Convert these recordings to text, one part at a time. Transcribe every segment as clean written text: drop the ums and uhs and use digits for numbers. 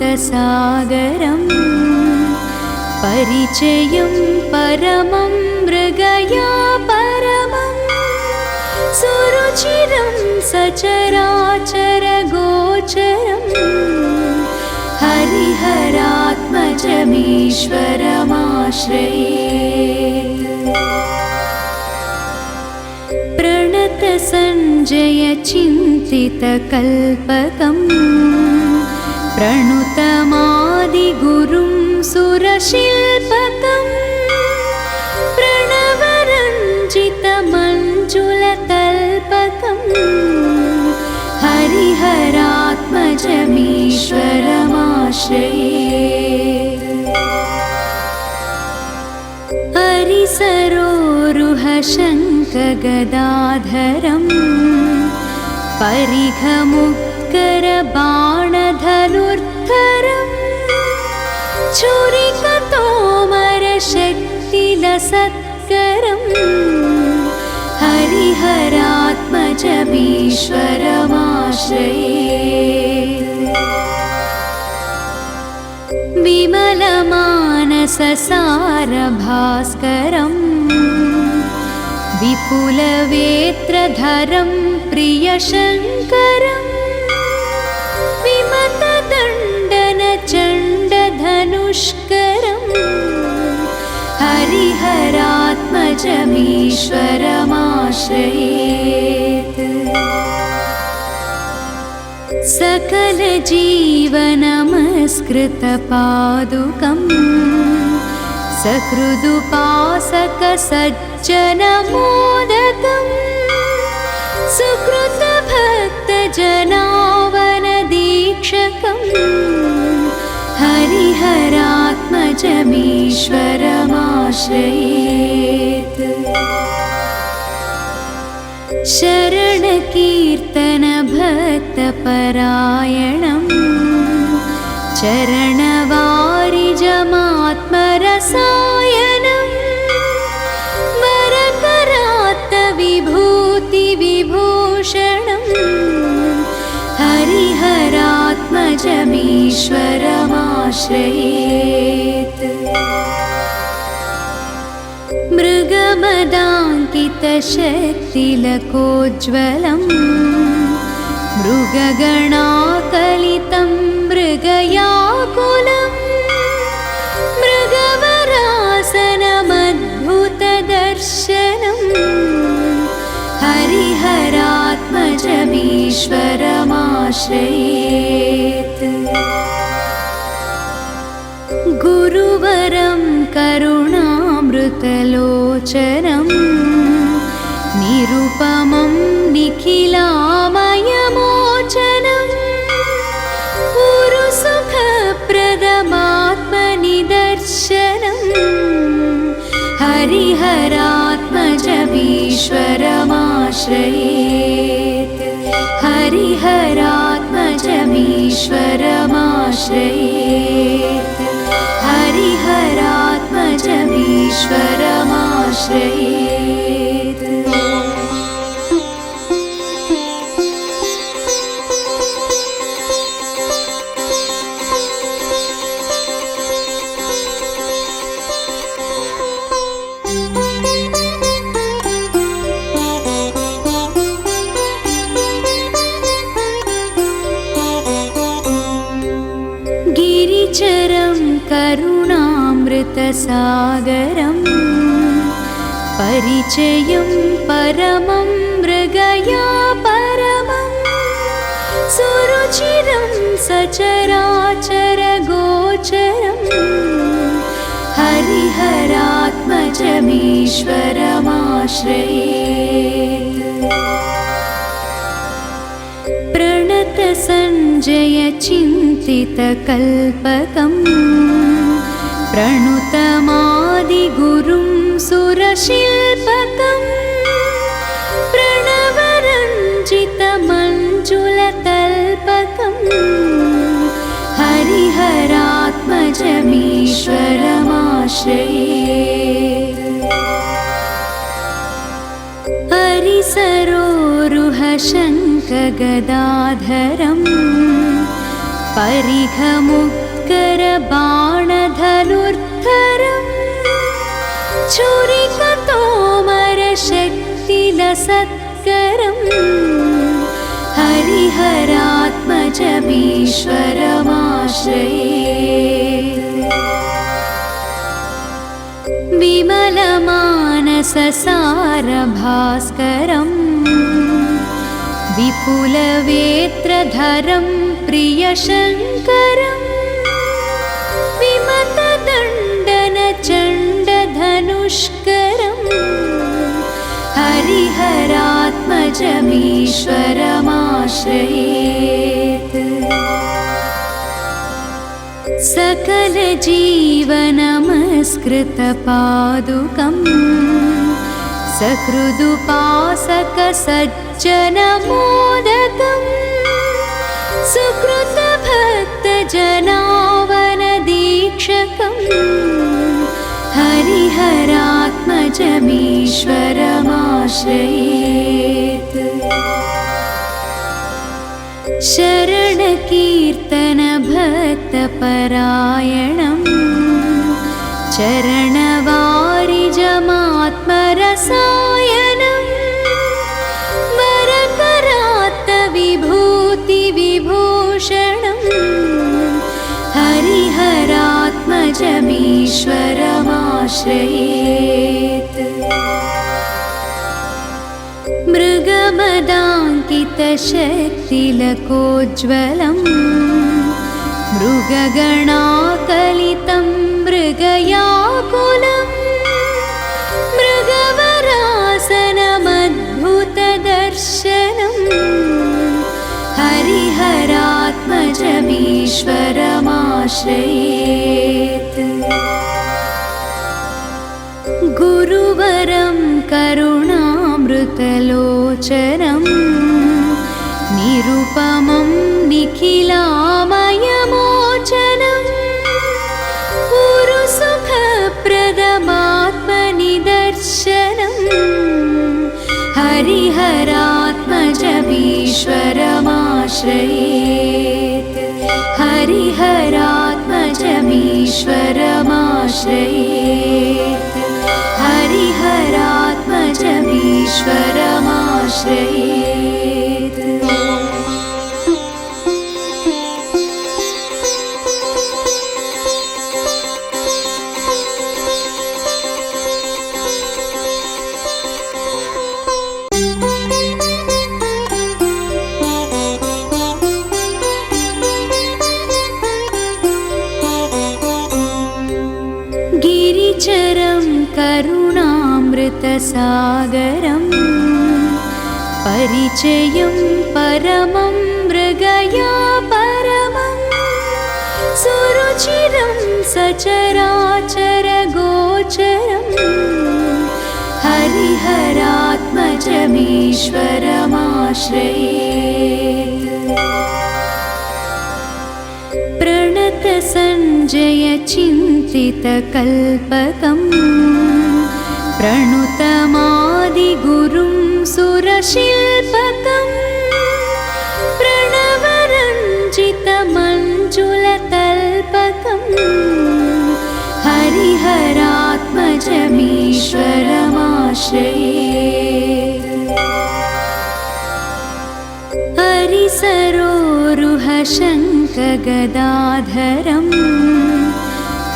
हरिहरात्मजमीश्वरमाश्रयेत् परिचयं परमं मृगया परमं सुरुचिरं सचराचरगोचरम् हरिहरात्मजमीश्वरमाश्रयेत् प्रणतसञ्जय चिन्तितकल्पकम् प्रणुतमादिगुरुं सुरशिल्पकम् प्रणवरञ्जितमञ्जुलतल्पकम् हरिहरात्मजमीश्वरमाश्रयेत् हरिसरोरुहशङ्खगदाधरम् परिघमुत्करबाणधनुर्धरम् छुरिकतोमरशक्तिलसत्करम् हरिहरात्मजमीश्वरमाश्रयेत् विमलमानससारभास्करम् विपुलवेत्रधरं प्रियशङ्करम् विमतदण्डनचण्डधनुष्करम् हरिहरात्मजमीश्वरमाश्रयेत् सकलजीवनमस्कृतपादुकम् सकृदुपासकसज्जनमोदकम् सुकृतभक्तजनावनदीक्षकम् हरिहरात्मजमीश्वरमाश्रयेत् शरणकीर्तनभक्तपरायणम् चरणवारिजमात्मरसायनम् वरकरात्तविभूतिविभूषणम् हरिहरात्मजमीश्वरमाश्रयेत् मृगमदाङ्कितशक्तिलकोज्ज्वलम् मृगगणाकलितं मृगयाकुलम् मृगवरासनमद्भुतदर्शनम् हरिहरात्मजमीश्वरमाश्रयेत् गुरुवरं करुणामृतलोचनम् निरुपमं निखिलामयमोचनम् पुरुसुखप्रदमात्मनिदर्शनम् हरिहरात्मजमीश्वरमाश्रयेत् हरिहरात्मजमीश्वरमाश्रयेत् हरिहरात्मजमीश्वरमाश्रयेत् गिरिचरं करुणामृतसागरम् परिचयं परमं मृगया परमं सुरुचिरं सचराचरगोचरम् हरिहरात्मजमीश्वरमाश्रयेत् प्रणतसञ्जय चिन्तितकल्पकम् प्रणुतमादिगुरुं सुरशिल्पकम् प्रणवरञ्जितमञ्जुलतल्पकम् हरिहरात्मजमीश्वरमाश्रयेत् हरिसरोरुहशङ्खगदाधरम् परिघमुत्करबाणधनुर्धरम् छुरिकतोमरशक्तिलसत्करम् हरिहरात्मजमीश्वरमाश्रये। विमलमानससारभास्करम् विपुलवेत्रधरं प्रियशङ्करम् विमतदण्डनचण्डधनुष्करम् हरिहरात्मजमीश्वरमाश्रयेत्। सकलजीवनमस्कृतपादुकम् सकृदुपासकसज्जनमोदकम् सुकृतभक्तजनावनदीक्षकम् हरिहरात्मजमीश्वरमाश्रयेत्। शरणकीर्तनभक्तपरायणम् चरणवारिजमात्मरसायनम् वरकरात्तविभूतिविभूषणम् हरिहरात्मजमीश्वरमाश्रयेत्। मृगमदाङ्कितशक्तिलकोज्ज्वलम् मृगगणाकलितं मृगयाकुलम् मृगवरासनमद्भुतदर्शनम् हरिहरात्मजमीश्वरमाश्रयेत्। गुरुवरं करुणामृतलोचनम् निरुपमं निखिलामयमोचनम् उरुसुखप्रदमात्मनिदर्शनम् हरिहरात्मजमीश्वरमाश्रयेत्। हरिहरात्मजमीश्वरमाश्रयेत्। हरिहरात्मजमीश्वरमाश्रयेत्। गिरिचरं करुणामृतसागरम् परिचयं परमं मृगया परमं सुरुचिरं सचराचरगोचरम् हरिहरात्मजमीश्वरमाश्रयेत्। प्रणतसञ्जयचिन्तितकल्पकम् प्रणुतमादिगुरुं सुरशिल्पकम् प्रणवरञ्जितमञ्जुलतल्पकम् हरिहरात्मजमीश्वरमाश्रयेत्। हरिसरोरुहशङ्खगदाधरम्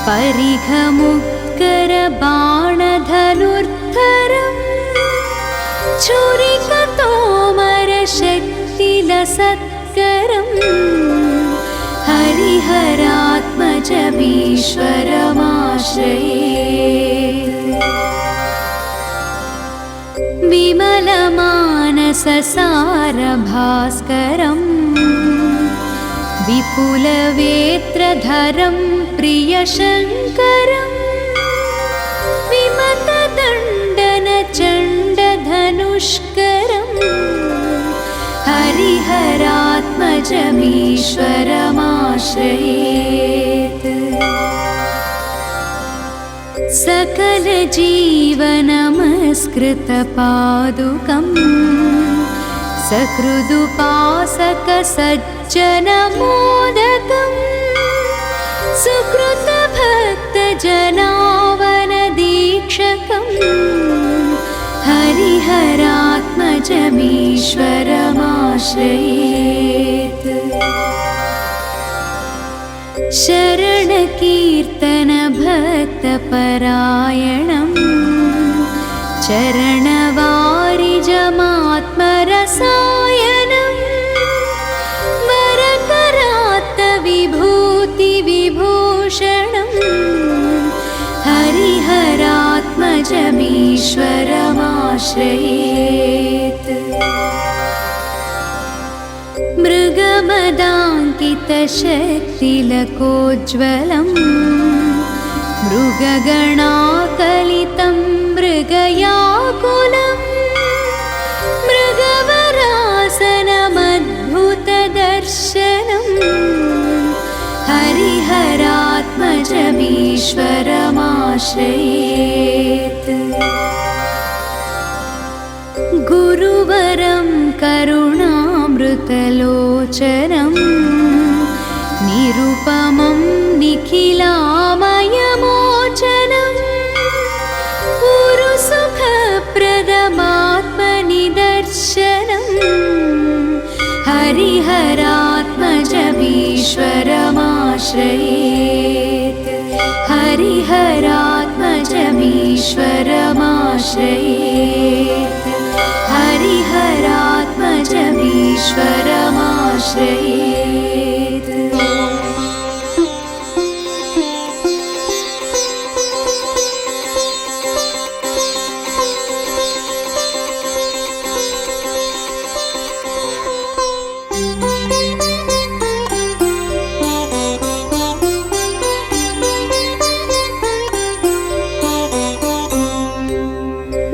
परिघमुत्करबाणधनुर्धरम् छुरिकतोमरशक्तिलसत्करम् हरिहरात्मजमीश्वरमाश्रयेत्। विमलमानससारभास्करम् विपुलवेत्रधरं प्रियशङ्करम् विमतदण्डनचण्डधनुष्करम् हरिहरात्मजमीश्वरमाश्रयेत्। सकलजीवनमस्कृतपादुकम् सकृदुपासकसज्जनमोदकम् सुकृतभक्तजनावनदीक्षकम् हरिहरात्मजमीश्वरमाश्रयेत्। शरणकीर्तनभक्तपरायणम् चरणवारिजमात्मरसायनम् वरकरात्तविभूतिविभूषणम् हरिहरात्मजमीश्वरमाश्रयेत्। मृगमदाङ्कितशक्तिलकोज्ज्वलम् मृगगणाकलितं मृगयाकुलम् मृगवरासनमद्भुतदर्शनम् हरिहरात्मजमीश्वरमाश्रयेत्। गुरुवरं करुणामृतलोचनं निरुपमं निखिलामयमोचनं पुरुसुखप्रदमात्मनिदर्शनं हरिहरात्मजमीश्वरमाश्रयेत्। हरिहरात्मजमीश्वरमाश्रयेत्। हरिहरात्मजमीश्वरमाश्रयेत्।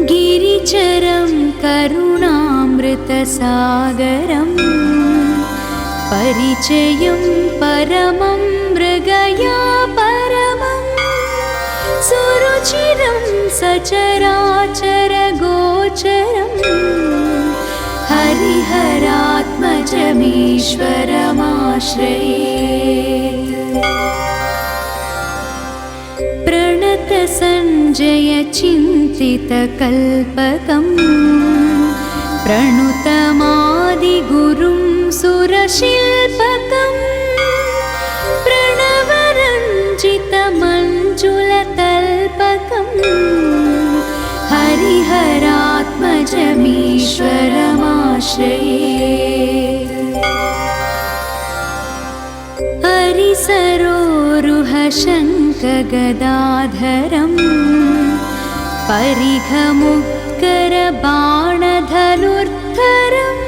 गिरिचरं करुणामृतसागरं परिचयं परमं मृगया परमं सुरुचिरं सचराचरगोचरं हरिहरात्मजमीश्वरमाश्रयेत्। प्रणतसञ्जयचिन्तितकल्पकम् प्रणुतमादिगुरुं सुरशिल्पकम् प्रणवरञ्जितमञ्जुलतल्पकम् हरिहरात्मजमीश्वरमाश्रयेत्। हरिसरोरुहशङ्खगदाधरम् परिघमुत्करबाणधनुर्धरम्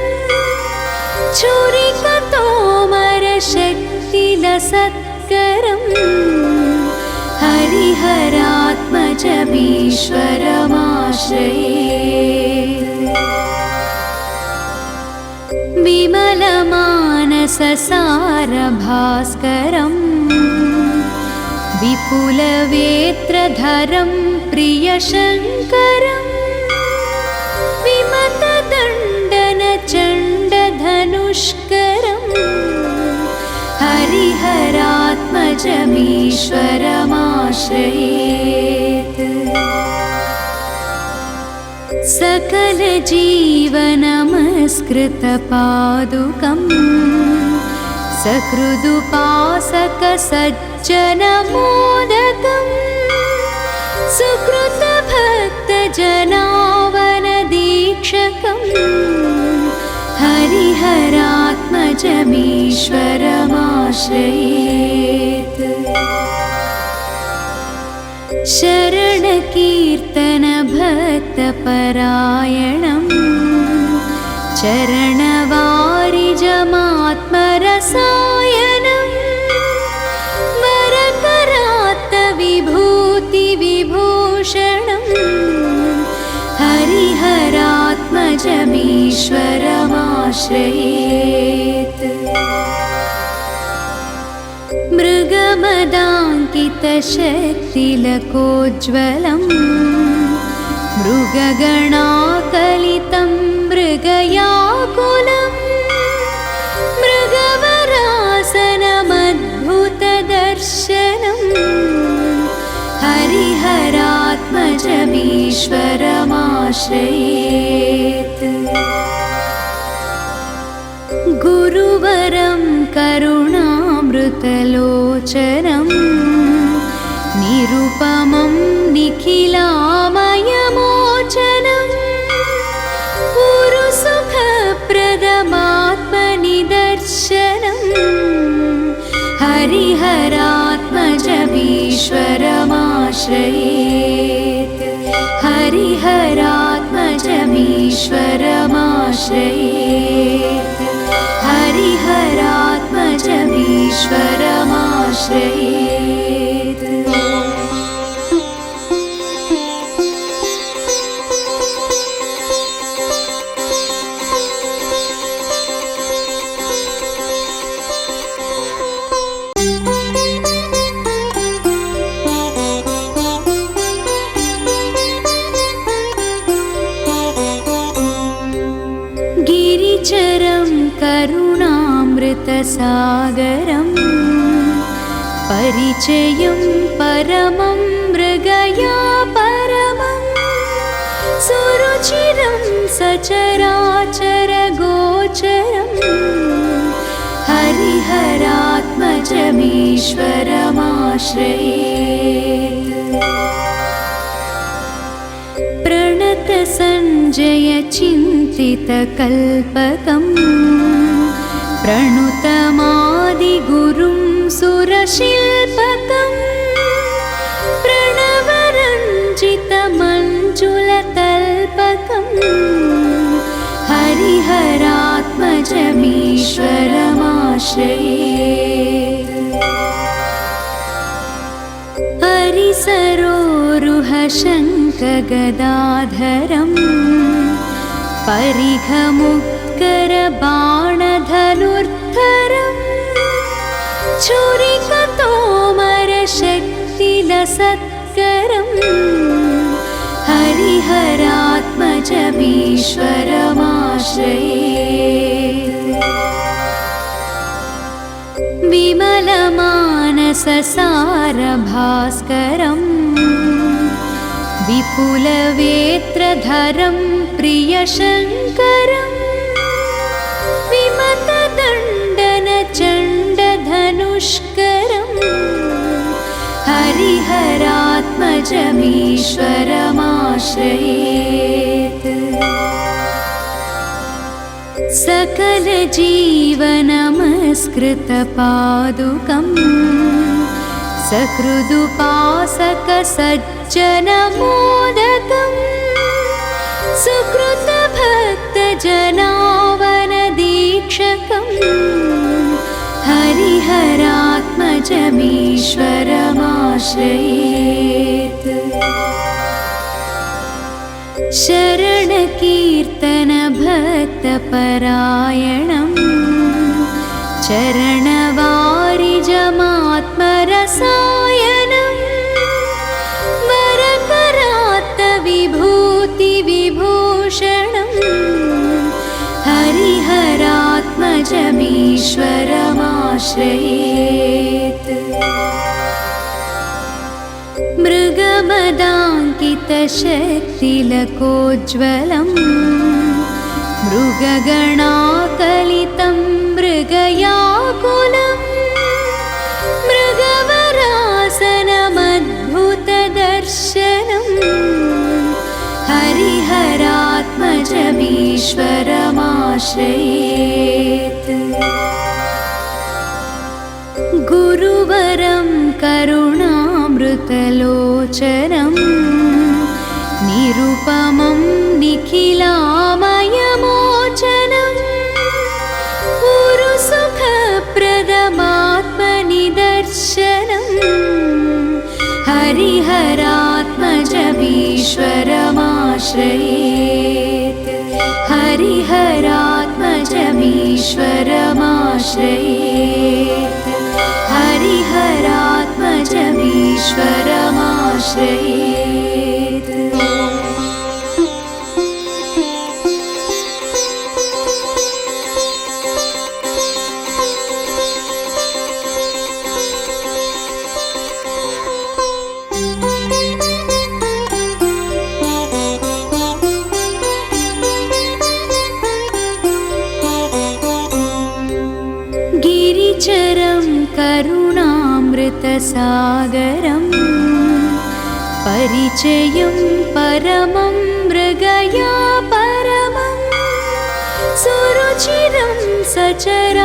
छुरिकतोमरशक्तिलसत्करम् हरिहरात्मजमीश्वरमाश्रयेत्। विमलमानससारभास्करम् विपुलवेत्रधरं प्रियशङ्करं विमतदण्डनचण्डधनुष्करं हरिहरात्मजमीश्वरमाश्रयेत्। सकलजीवनमस्कृतपादुकम् सकृदुपासकसज्जनमोदकम् सुकृतभक्तजनावनदीक्षकम् हरिहरात्मजमीश्वरमाश्रयेत्। शरणकीर्तनभक्तपरायणम् चरणवारिजमात्मरसायनम् वरकरात्तविभूतिविभूषणम् हरिहरात्मजमीश्वरमाश्रयेत्। मृगमदाङ्कितशक्तिलकोज्ज्वलम् मृगगणाकलितं मृगयाकुलं मृगवरासनमद्भुतदर्शनं हरिहरात्मजमीश्वरमाश्रयेत्। गुरुवरं करुणामृतलोचनं निरुपमं निखिलामयमोचनं पुरुसुखप्रदमात्मनिदर्शनं हरिहरात्मजमीश्वरमाश्रयेत्। हरिहरात्मजमीश्वरमाश्रयेत्। हरिहरात्मजमीश्वरमाश्रयेत्। गिरिचरं करुणामृतसागरं परिचयं परमं मृगया परमं सुरुचिरं सचराचरगोचरं हरिहरात्मजमीश्वरमाश्रयेत्। प्रणतसञ्जयचिन्तितकल्पकं प्रणुतमादिगुरुं सुरशिल्पकं प्रणवरञ्जितमञ्जुलतल्पकं हरिहरात्मजमीश्वरमाश्रयेत्। हरिसरोरुहशङ्खगदाधरं परिघमुत्करबाणधनुर्धरं छुरिकतोमरशक्तिलसत्करं हरिहरात्मजमीश्वरमाश्रयेत्। विमलमानससारभास्करं विपुलवेत्रधरं प्रियशङ्करं विमतदण्डनचण्डधनुष्करं हरिहरात्मजमीश्वरमाश्रयेत्। सकलजीवनमस्कृतपादुकं सकृदुपासकसज्जनमोदकं सुकृतभक्तजनावनदीक्षकं हरिहरात्मजमीश्वरमाश्रयेत्। शरणकीर्तनभक्तपरायणं चरणवारिजमात्मरसायनं वरकरात्तविभूतिविभूषणं हरिहरात्मजमीश्वरमाश्रयेत्। मृगमदाङ्कितशक्तिलकोज्ज्वलं मृगगणाकलितं मृगयाकुलं मृगवरासनमद्भुतदर्शनं हरिहरात्मजमीश्वरमाश्रयेत्। गुरुवरं करुणामृतलोचनं निरुपमं निखिलामयमोचनं पुरुसुखप्रदमात्मनिदर्शनं हरिहरात्मजमीश्वरमाश्रयेत्। हरिहरात्मजमीश्वरमाश्रयेत्। हरिहरात्मजमीश्वरमाश्रयेत्। हरिहरात्मजमीश्वरमाश्रयेत् परिचयं परमं मृगया परमं सुरुचिरं सचराचरगोचरम्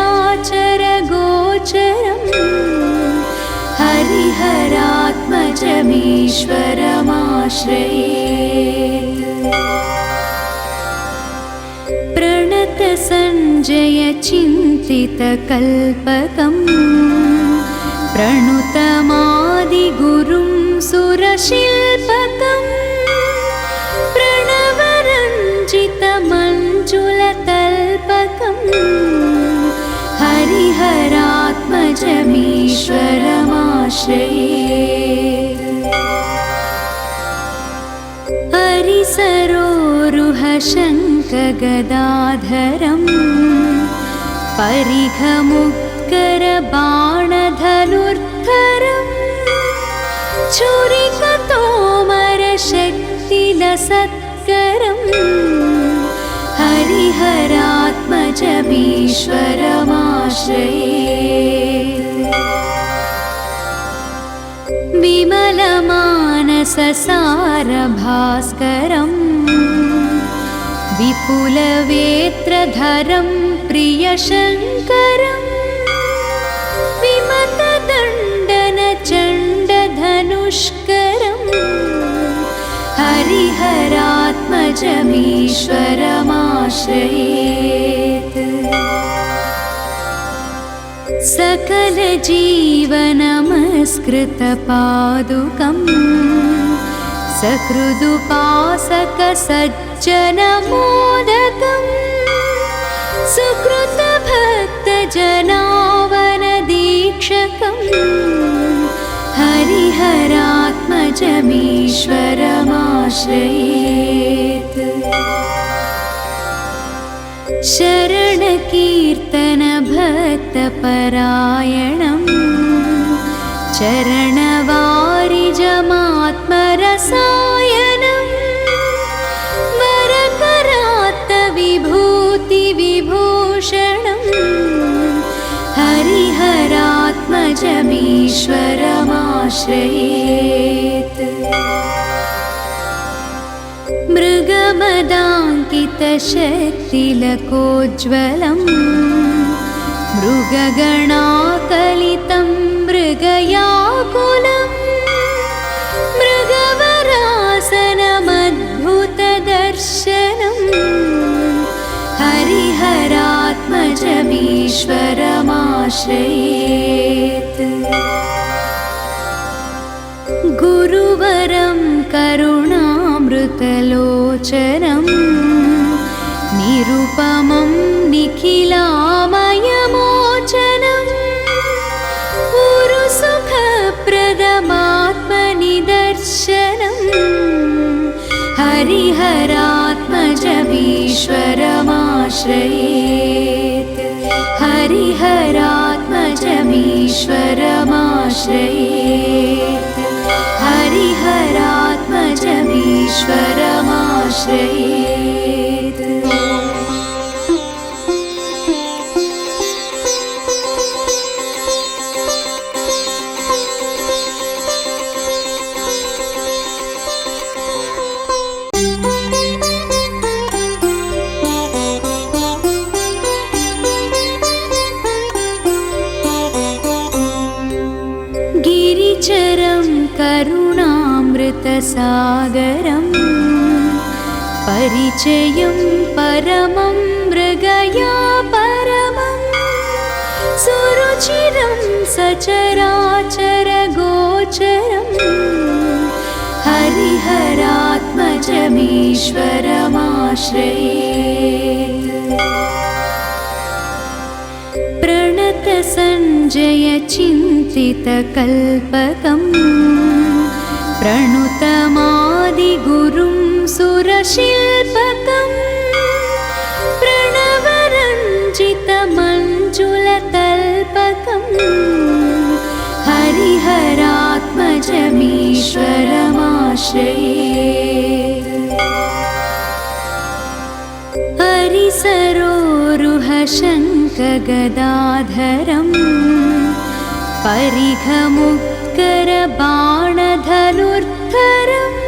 हरिहरात्मजमीश्वरमाश्रयेत् प्रणतसञ्जय चिन्तितकल्पकम् प्रणुतमादिगुरुं सुरशिल्पकम् प्रणवरञ्जितमञ्जुलतल्पकम् हरिहरात्मजमीश्वरमाश्रयेत् हरिसरोरुहशङ्खगदाधरम् परिघमुत्करबाणधनुर्धरम् छुरिकतोमरशक्तिलसत्करम् हरिहरात्मजमीश्वरमाश्रयेत् विमलमानससारभास्करम् विपुलवेत्रधरं प्रियशङ्करम् विमतदण्डनचण्डधनुष्करम् हरिहरात्मजमीश्वरमाश्रयेत् सकलजीवनमस्कृतपादुकम् सकृदुपासकसज्जनमोदकम् सुकृतभक्तजनावनदीक्षकम् हरिहरात्मजमीश्वरमाश्रयेत् शरणकीर्तनभक्तपरायणम् चरणवारिजमात्मरसायनम् वरकरात्तविभूतिविभूषणम् हरिहरात्मजमीश्वरमाश्रयेत् मृगमदाङ्कितशक्तिलकोज्ज्वलम् मृगगणाकलितं मृगयाकुलम् मृगवरासनमद्भुतदर्शनम् हरिहरात्मजमीश्वरमाश्रयेत् गुरुवरं करुणामृतलोचनम् निरुपमं निखिलामयमोचनम् पुरुसुखप्रदमात्मनिदर्शनम् हरिहरात्मजमीश्वरमाश्रयेत् हरिहरात्मजमीश्वरमाश्रयेत् हरिहरात्मजमीश्वरमाश्रयेत् गिरिचरं करुणामृतसागरम् परिचयं परमं मृगया परमं सुरुचिरं सचराचरगोचरम् हरिहरात्मजमीश्वरमाश्रयेत् प्रणतसञ्जय चिन्तितकल्पकम् प्रणुतमादिगुरुं सुरशिल्पकम् प्रणवरञ्जितमञ्जुलतल्पकम् हरिहरात्मजमीश्वरमाश्रयेत् हरिसरोरुहशङ्खगदाधरम् परिघमुत्करबाणधनुर्धरम्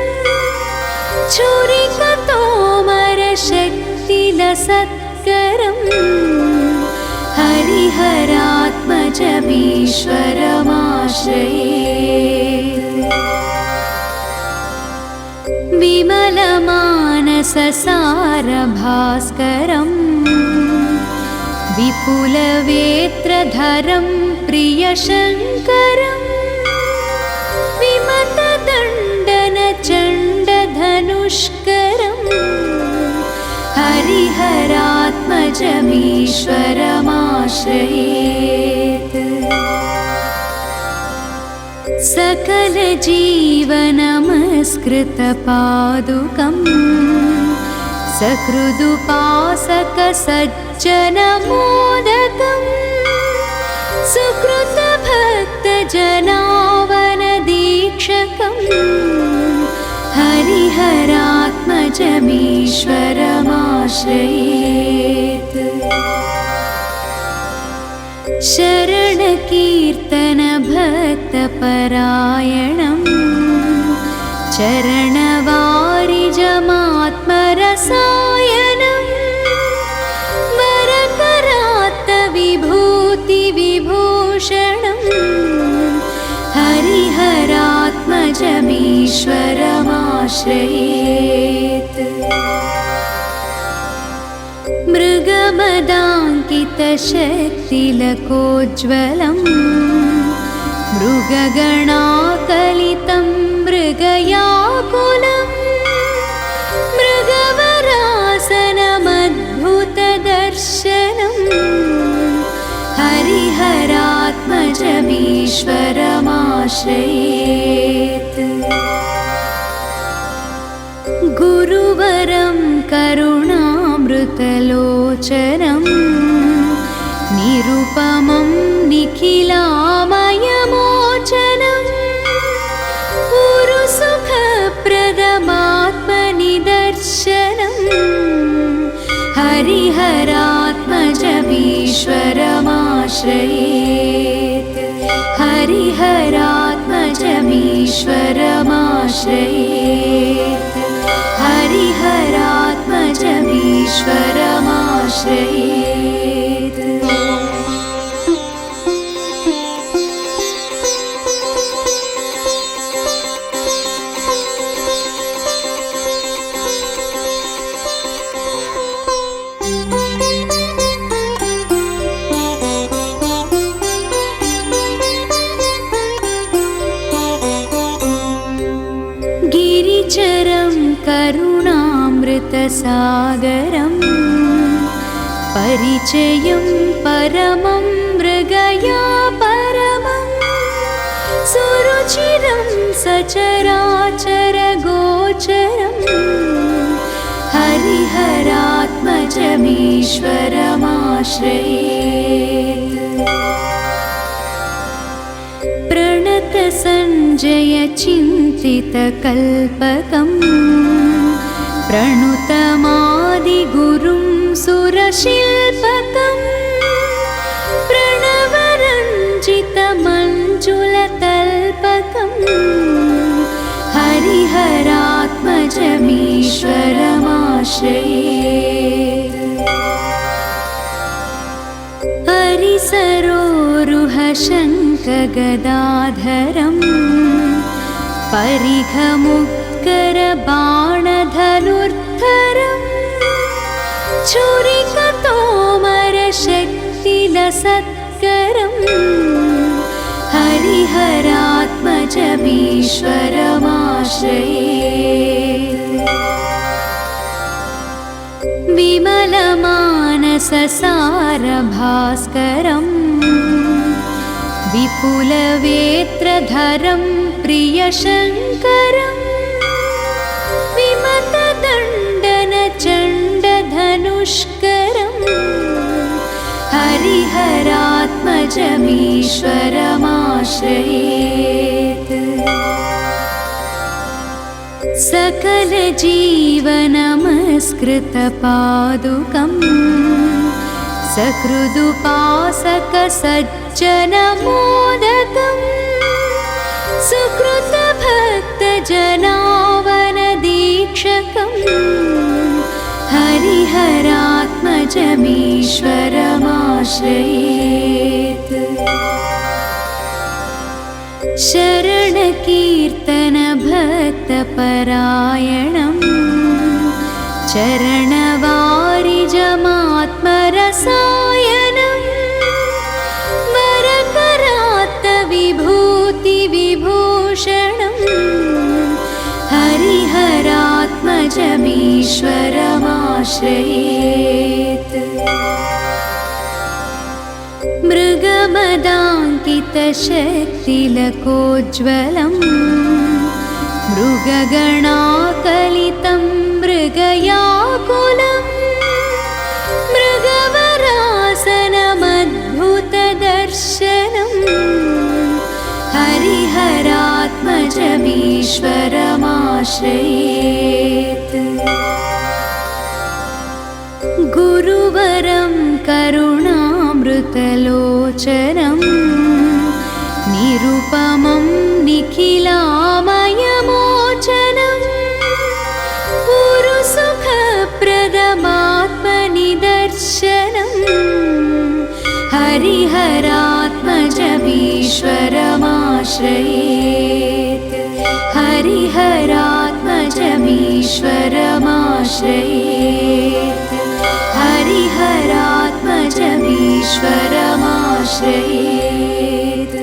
छुरिकतोमरशक्तिलसत्करम् हरिहरात्मजमीश्वरमाश्रये। विमलमानससारभास्करम् विपुलवेत्रधरं प्रियशङ्करम् विमतदण्डनचण्डधनुष्करम् हरिहरात्मजमीश्वरमाश्रयेत्। सकलजीवनमस्कृतपादुकम् सकृदुपासकसज्जनमोदकम् सुकृतभक्तजनावनदीक्षकम् हरिहरात्मजमीश्वरमाश्रयेत्। शरणकीर्तनभक्तपरायणम् चरणवारिजमात्मरसायनम् वरकरात्तविभूतिविभूषणम् हरिहरात्मजमीश्वरमाश्रयेत्। मृगमदाङ्कितशक्तिलकोज्ज्वलम् मृगगणाकलितं मृगयाकुलम् मृगवरासनमद्भुतदर्शनम् हरिहरात्मजमीश्वरमाश्रयेत्। गुरुवरं करुणामृतलोचनम् निरुपमं निखिलामयमोचनम् पुरुसुखप्रदमात्मनिदर्शनम् हरिहरात्मजमीश्वरमाश्रयेत्। हरिहरात्मजमीश्वरमाश्रयेत्। हरिहरात्मजमीश्वरमाश्रयेत्। गिरिचरं करुणामृतसागरम् परिचयं परमं मृगया परमं सुरुचिरं सचराचरगोचरम् हरिहरात्मजमीश्वरमाश्रयेत्। प्रणतसञ्जयचिन्तितकल्पकम् प्रणुतमादिगुरुं सुरशिल्पकम् प्रणवरञ्जितमञ्जुलतल्पकम् हरिहरात्मजमीश्वरमाश्रयेत्। हरिसरोरुहशङ्खगदाधरम् परिघमुत्करबाणधनुर्धरम् छुरिकतोमरशक्तिलसत्करम् हरिहरात्मजमीश्वरमाश्रयेत्। विमलमानससारभास्करम् विपुलवेत्रधरं प्रियशङ्करम् विमतदण्डनचण्डधनुष्करम् हरिहरात्मजमीश्वरमाश्रयेत्। सकलजीवनमस्कृतपादुकम् सकृदुपासकसज्जनमोदकम् सज्जनमोदकम् सुकृतभक्तजनावनदीक्षकम् हरिहरात्मजमीश्वरमाश्रयेत् शरणकीर्तनभक्तपरायणम् चरणवारिजमात्मरसायनम् वरकरात्तविभूतिविभूषणम् हरिहरात्मजमीश्वरमाश्रयेत् मृगमदाङ्कितशक्तिलकोज्ज्वलम् मृगगणाकलितं मृगयाकुलम् मृगवरासनमद्भुतदर्शनम् हरिहरात्मजमीश्वरमाश्रयेत् गुरुवरं करुणामृतलोचनं निरुपमं निखिलामयमोचनं पुरुसुखप्रदमात्मनिदर्शनं हरिहरात्मजमीश्वरमाश्रयेत् हरिहरात्मजमीश्वरमाश्रयेत् हरिहरात्मजमीश्वरमाश्रयेत्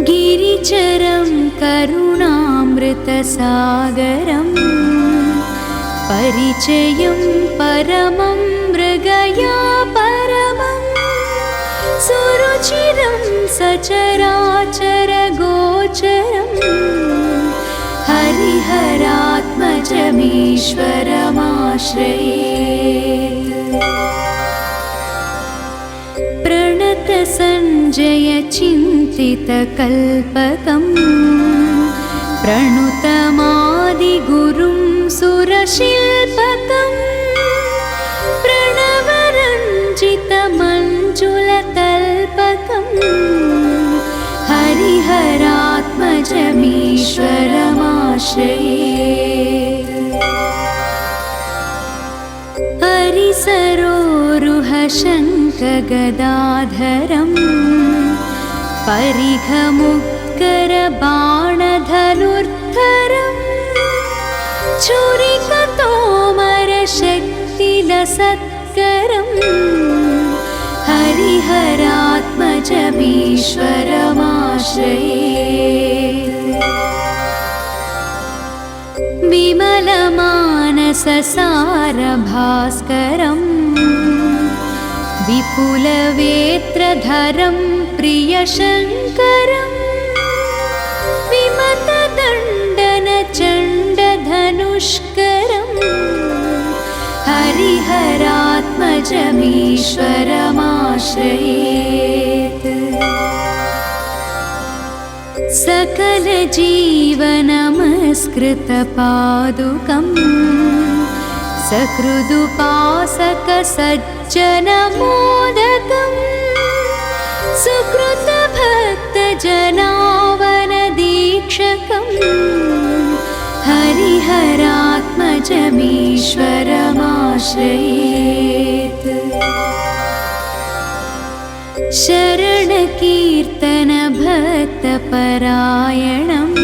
गिरिचरं करुणामृतसागरं परिचयं परमं मृगया परमं सुरुचिरं सचराचरगोचरं हरिहरात्मजमीश्वरमाश्रयेत् प्रणतसञ्जयचिन्तितकल्पकम् प्रणुतमादिगुरुं सुरशिल्पकम् प्रणवरञ्जितमञ्जुलतल्पकम् हरिहरात्मजमीश्वरमाश्रयेत् हरिसरोरुहशङ्खगदाधरम् परिघमुत्करबाणधनुर्धरम् छुरिकतोमरशक्तिलसत्करम् हरिहरात्मजमीश्वरमाश्रयेत् विमलमानससारभास्करम् विपुलवेत्रधरं प्रियशङ्करं विमतदण्डनचण्डधनुष्करं हरिहरात्मजमीश्वरमाश्रयेत् सकलजीवनमस्कृतपादुकम् सकृदुपासकसज्जनमोदकम् सुकृतभक्तजनावनदीक्षकम् हरिहरात्मजमीश्वरमाश्रयेत् शरणकीर्तनभक्तपरायणम्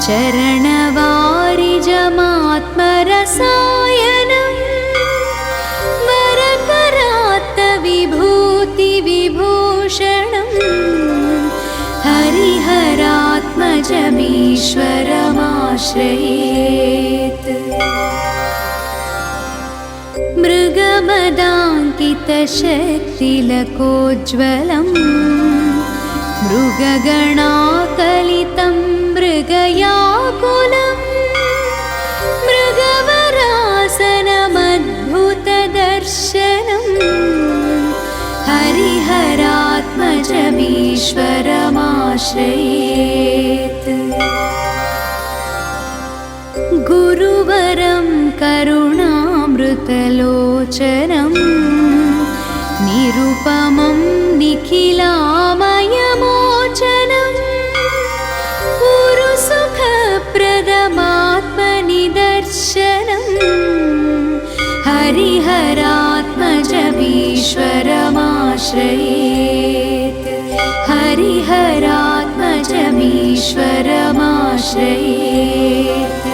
चरणवारिजमात्मरसायनम् वरकरात्तविभूतिविभूषणम् हरिहरात्मजमीश्वरमाश्रयेत् मृगमदाङ्कितशक्तिलकोज्ज्वलम् मृगगणाकलितं मृगयाकुलम् मृगवर दर्शनम् हरिहरात्मजमीश्वरमाश्रयेत् गुरुवरं करुणामृतलोचनं निरुपमं निखिलामयमोचनं गुरुसुखप्रदमात्मनिदर्शनं हरिहरात्मजमीश्वरमाश्रयेत् हरिहरात्मजमीश्वरमाश्रयेत्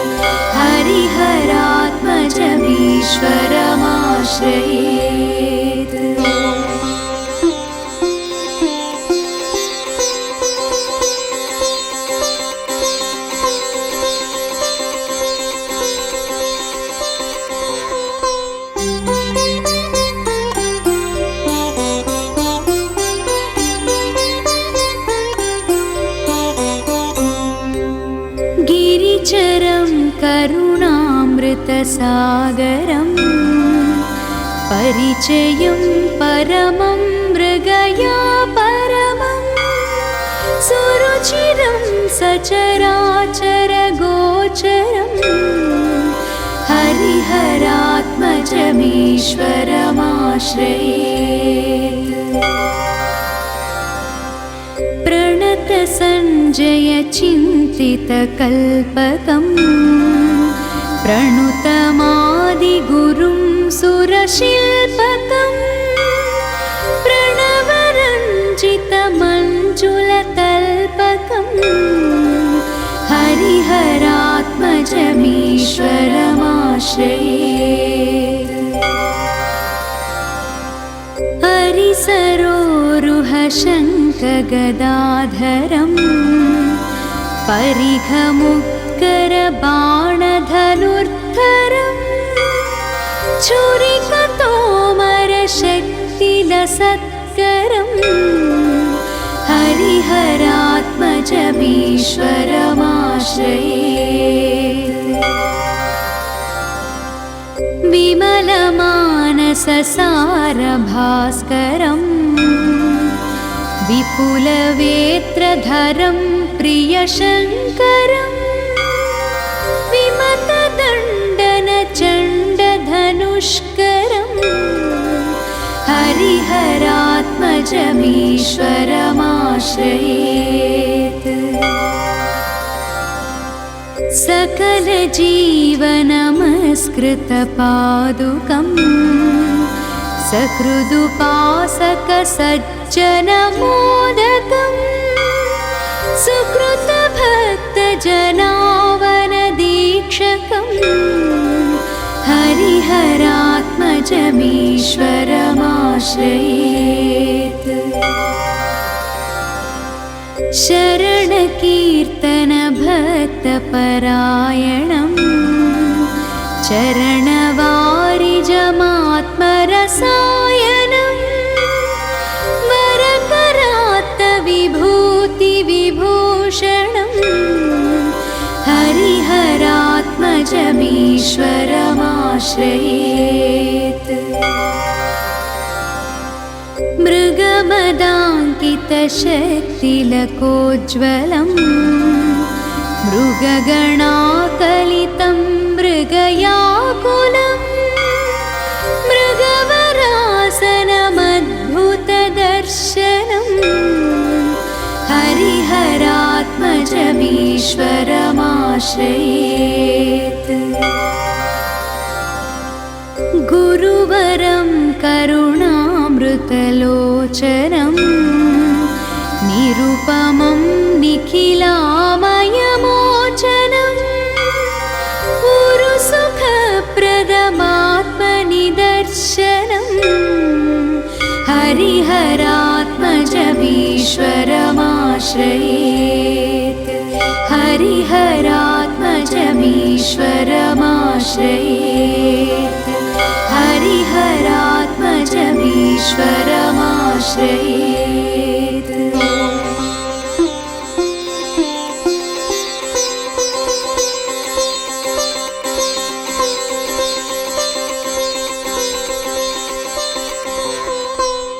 हरिहरात्मजमीश्वरमाश्रयेत् गिरिचरं करुणामृतसागरं परिचयं परमं मृगया परमं सुरुचिरं सचराचरगोचरं हरिहरात्मजमीश्वरमाश्रयेत् प्रणतसञ्जयचिन्तितकल्पकं प्रणुतमादिगुरुं सुरशिल्पकं प्रणवरञ्जितमञ्जुलतल्पकं हरिहरात्मजमीश्वरमाश्रयेत् हरिसरोरुहशङ्खगदाधरं परिघमुत्करबाणधनुर्धरं छुरिकतोमरशक्तिलसत्करं हरिहरात्मजमीश्वरमाश्रयेत् विमलमानससारभास्करं विपुलवेत्रधरं प्रियशङ्करं विमतदण्डनचण्डधनुष्करं हरिहरात्मजमीश्वरमाश्रयेत् सकलजीवनमस्कृतपादुकं सकृदुपासकसज्जनमोदकं सुकृतभक्तजनावनदीक्षकं हरिहरात्मजमीश्वरमाश्रयेत् शरणकीर्तनभक्तपरायणं चरणवारिजमात्मरसायनं वरकरात्तविभूतिविभूषणं हरिहरात्मजमीश्वरमाश्रयेत् मृगमदाङ्कितशक्तिलकोज्ज्वलं मृगगणाकलितं मृगयाकुलं मृगवरासनमद्भुतदर्शनं हरिहरात्मजमीश्वरमाश्रयेत् गुरुवरं करुणामृतलोचनं निरुपमं निखिलामयमोचनं गुरुसुखप्रदमात्मनिदर्शनं हरिहरात्मजमीश्वरमाश्रयेत् हरिहरात्मजमीश्वरमाश्रयेत् हरिहरात्मजमीश्वर